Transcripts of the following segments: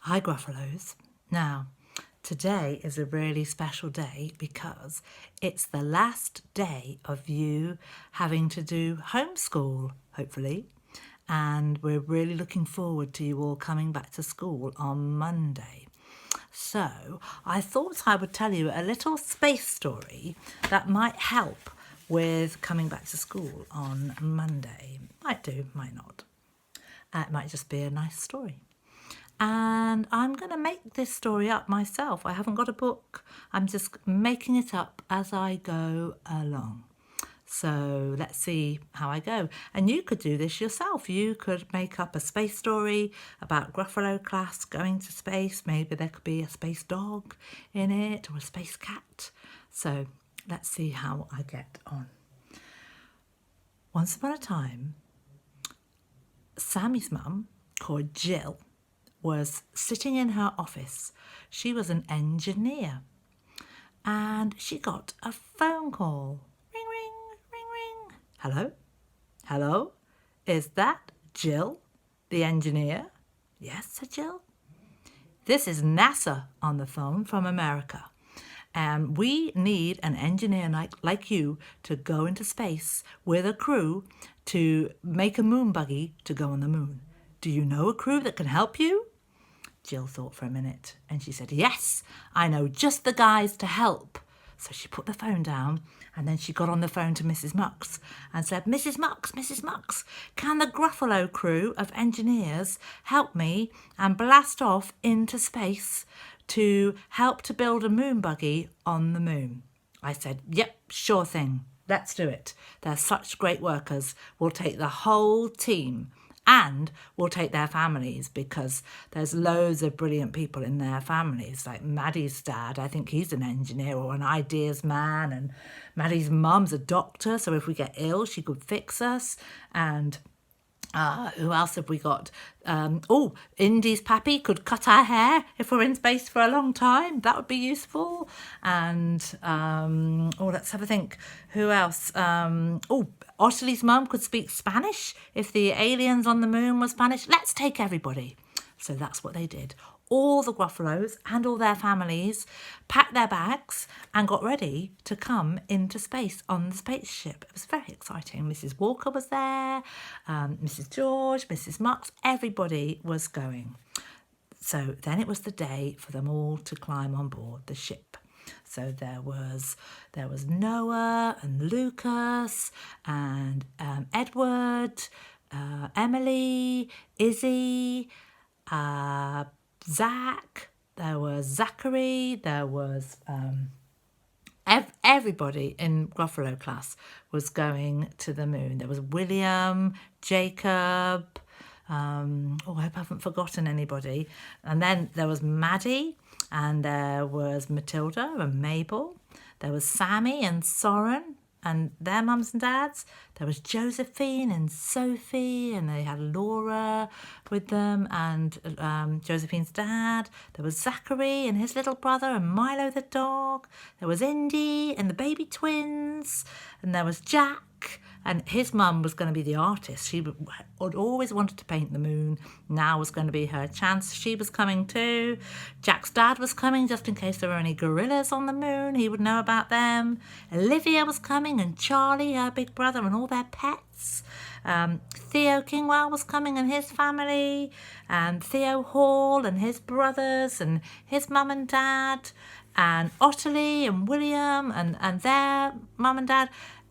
Hi, Gruffaloes. Now, today is a really special day because it's the last day of you having to do homeschool, hopefully. And we're really looking forward to you all coming back to school on Monday. So I thought I would tell you a little space story that might help with coming back to school on Monday. Might do, might not. It might just be a nice story. And I'm going to make this story up myself. I haven't got a book. I'm just making it up as I go along. So let's see how I go. And you could do this yourself. You could make up a space story about Gruffalo class going to space. Maybe there could be a space dog in it or a space cat. So let's see how I get on. Once upon a time, Sammy's mum, called Jill, was sitting in her office. She was an engineer and she got a phone call. Ring, ring, ring, ring. Hello? Hello? Is that Jill, the engineer? Yes, said Jill. This is NASA on the phone from America. And we need an engineer like you to go into space with a crew to make a moon buggy to go on the moon. Do you know a crew that can help you? Jill thought for a minute and she said, yes, I know just the guys to help. So she put the phone down and then she got on the phone to Mrs Mux and said, Mrs Mux, can the Gruffalo crew of engineers help me and blast off into space to help to build a moon buggy on the moon? I said, yep, sure thing. Let's do it. They're such great workers. We'll take the whole team. And we'll take their families because there's loads of brilliant people in their families. Like Maddie's dad, I think he's an engineer or an ideas man. And Maddie's mum's a doctor. So if we get ill, she could fix us. And who else have we got? Indy's pappy could cut our hair if we're in space for a long time. That would be useful. And, let's have a think. Who else? Ottily's mum could speak Spanish if the aliens on the moon were Spanish. Let's take everybody. So that's what they did. All the Gruffalos and all their families packed their bags and got ready to come into space on the spaceship. It was very exciting. Mrs Walker was there, Mrs George, Mrs Mux, everybody was going. So then it was the day for them all to climb on board the ship. So there was Noah and Lucas and Edward, Emily, Izzy, Zach, there was Zachary, there was everybody in Gruffalo class was going to the moon. There was William, Jacob, I hope I haven't forgotten anybody. And then there was Maddie, and there was Matilda and Mabel. There was Sammy and Soren and their mums and dads. There was Josephine and Sophie, and they had Laura with them, and Josephine's dad. There was Zachary and his little brother, and Milo the dog. There was Indy and the baby twins, and there was Jack. And his mum was going to be the artist. She had always wanted to paint the moon. Now was going to be her chance. She was coming too. Jack's dad was coming just in case there were any gorillas on the moon. He would know about them. Olivia was coming, and Charlie, her big brother, and all their pets. Theo Kingwell was coming and his family. And Theo Hall and his brothers and his mum and dad. And Ottilie and William and their mum and dad.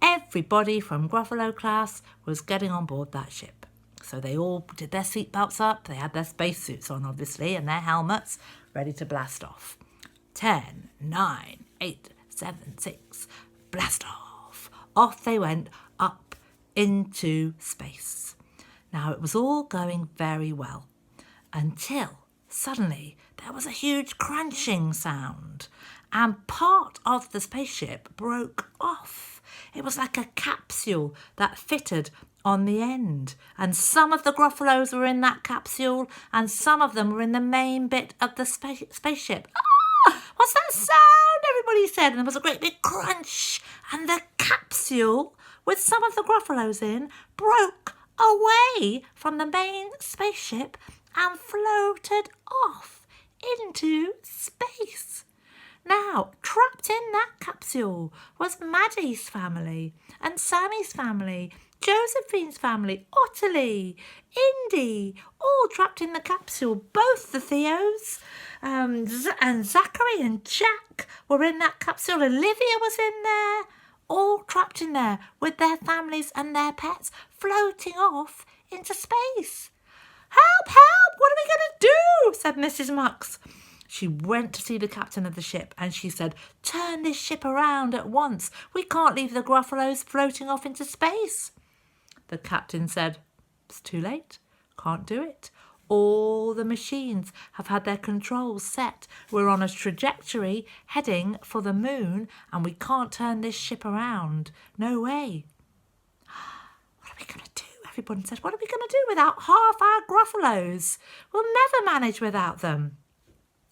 Everybody from Gruffalo class was getting on board that ship. So they all did their seatbelts up. They had their spacesuits on, obviously, and their helmets ready to blast off. 10, 9, 8, 7, 6, blast off. Off they went up into space. Now, it was all going very well until suddenly there was a huge crunching sound and part of the spaceship broke off. It was like a capsule that fitted on the end. And some of the Gruffalos were in that capsule and some of them were in the main bit of the spaceship. Ah, what's that sound? Everybody said. And there was a great big crunch. And the capsule with some of the Gruffalos in broke away from the main spaceship and floated off into space. Now, trapped in that capsule was Maddie's family and Sammy's family, Josephine's family, Ottilie, Indy, all trapped in the capsule. Both the Theos and Zachary and Jack were in that capsule. Olivia was in there, all trapped in there with their families and their pets, floating off into space. "Help, help, what are we going to do?" said Mrs Mux. She went to see the captain of the ship and she said, "Turn this ship around at once. We can't leave the Gruffalos floating off into space." The captain said, "It's too late. Can't do it. All the machines have had their controls set. We're on a trajectory heading for the moon and we can't turn this ship around. No way." "What are we going to do?" everyone said. "What are we going to do without half our Gruffalos? We'll never manage without them."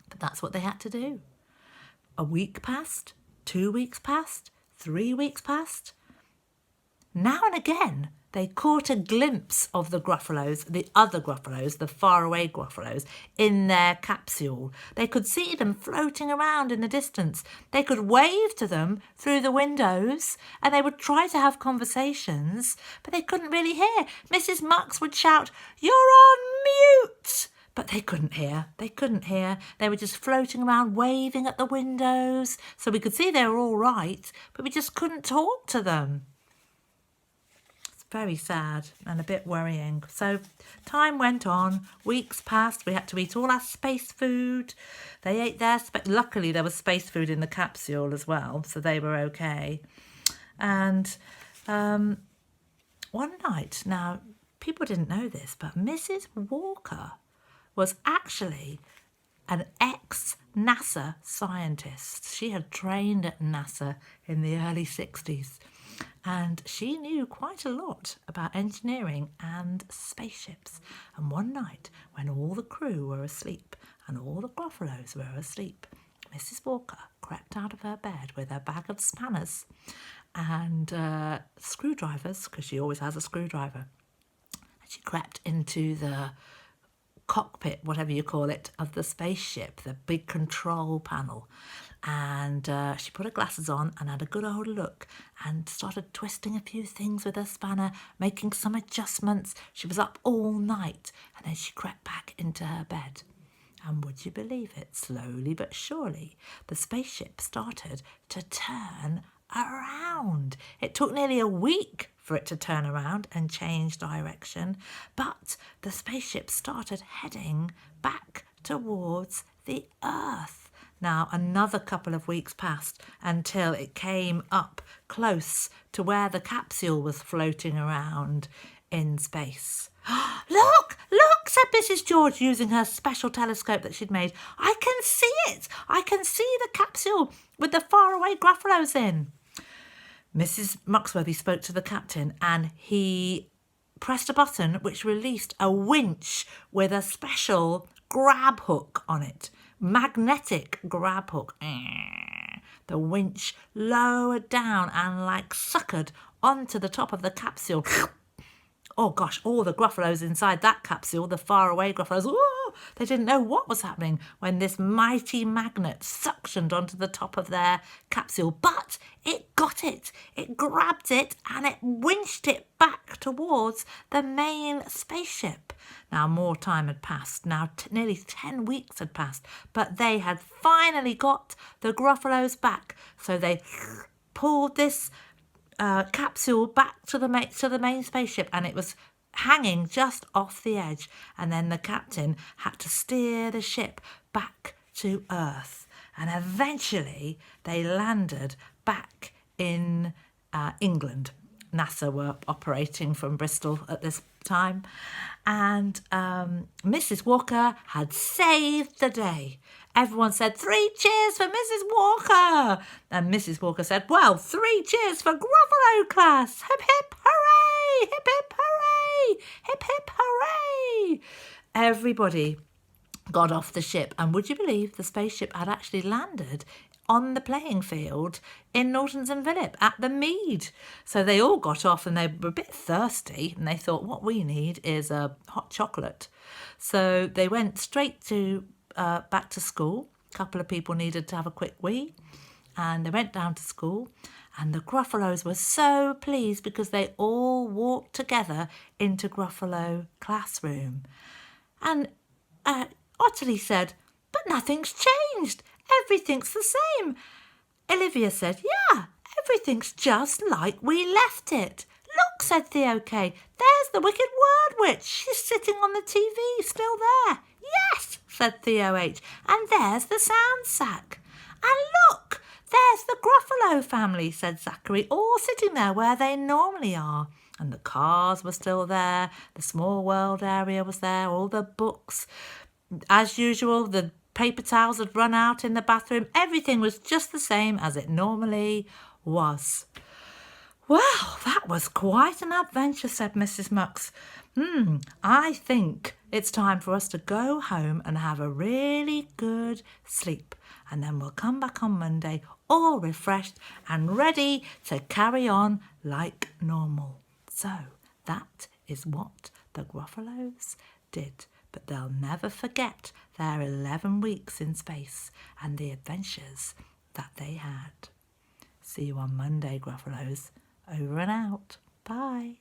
But that's what they had to do. A week passed, 2 weeks passed, 3 weeks passed. Now and again, they caught a glimpse of the Gruffalos, the other Gruffalos, the faraway Gruffalos, in their capsule. They could see them floating around in the distance. They could wave to them through the windows and they would try to have conversations, but they couldn't really hear. Mrs Mux would shout, "You're on mute!" But they couldn't hear. They couldn't hear. They were just floating around, waving at the windows. So we could see they were all right, but we just couldn't talk to them. It's very sad and a bit worrying. So time went on. Weeks passed. We had to eat all our space food. They ate their luckily, there was space food in the capsule as well, so they were okay. And one night, now, people didn't know this, but Mrs Walker was actually an ex-NASA scientist. She had trained at NASA in the early 60s and she knew quite a lot about engineering and spaceships. And one night, when all the crew were asleep and all the Gruffalos were asleep, Mrs Walker crept out of her bed with her bag of spanners and screwdrivers, because she always has a screwdriver. And she crept into the cockpit, whatever you call it, of the spaceship, the big control panel. And she put her glasses on and had a good old look and started twisting a few things with her spanner, making some adjustments. She was up all night and then she crept back into her bed. And would you believe it, slowly but surely, the spaceship started to turn around. It took nearly a week for it to turn around and change direction, but the spaceship started heading back towards the Earth. Now, another couple of weeks passed until it came up close to where the capsule was floating around in space. "Look, look," said Mrs George, using her special telescope that she'd made. "I can see it. I can see the capsule with the faraway Gruffalos in." Mrs Muxworthy spoke to the captain and he pressed a button which released a winch with a special grab hook on it, magnetic grab hook. The winch lowered down and suckered onto the top of the capsule. Oh gosh, all the Gruffalos inside that capsule, the faraway Gruffalos, they didn't know what was happening when this mighty magnet suctioned onto the top of their capsule. But it got it. It grabbed it and it winched it back towards the main spaceship. Now, more time had passed. Now, nearly 10 weeks had passed. But they had finally got the Gruffalos back. So they pulled this capsule back to the main spaceship, and it was hanging just off the edge. And then the captain had to steer the ship back to Earth. And eventually they landed back in England. NASA were operating from Bristol at this time. And Mrs Walker had saved the day. Everyone said, 3 cheers for Mrs Walker. And Mrs Walker said, well, 3 cheers for Gruffalo class. Hip, hip, hooray! Hip, hip, hooray! Hip, hip, hooray! Everybody got off the ship. And would you believe the spaceship had actually landed on the playing field in Norton St Philip at the Mead. So they all got off and they were a bit thirsty and they thought, what we need is a hot chocolate. So they went straight to back to school. A couple of people needed to have a quick wee and they went down to school, and the Gruffalos were so pleased because they all walked together into Gruffalo classroom. And Ottilie said, but nothing's changed. Everything's the same. Olivia said, yeah, everything's just like we left it. Look, said Theo K. There's the Wicked Word Witch. She's sitting on the TV, still there. Yes, said Theo H. And there's the sound sack. And look, there's the Gruffalo family, said Zachary, all sitting there where they normally are. And the cars were still there. The small world area was there, all the books. As usual, the paper towels had run out in the bathroom. Everything was just the same as it normally was. Well, that was quite an adventure, said Mrs Mux. I think it's time for us to go home and have a really good sleep. And then we'll come back on Monday all refreshed and ready to carry on like normal. So that is what the Gruffalos did. But they'll never forget their 11 weeks in space and the adventures that they had. See you on Monday, Gruffalos. Over and out. Bye.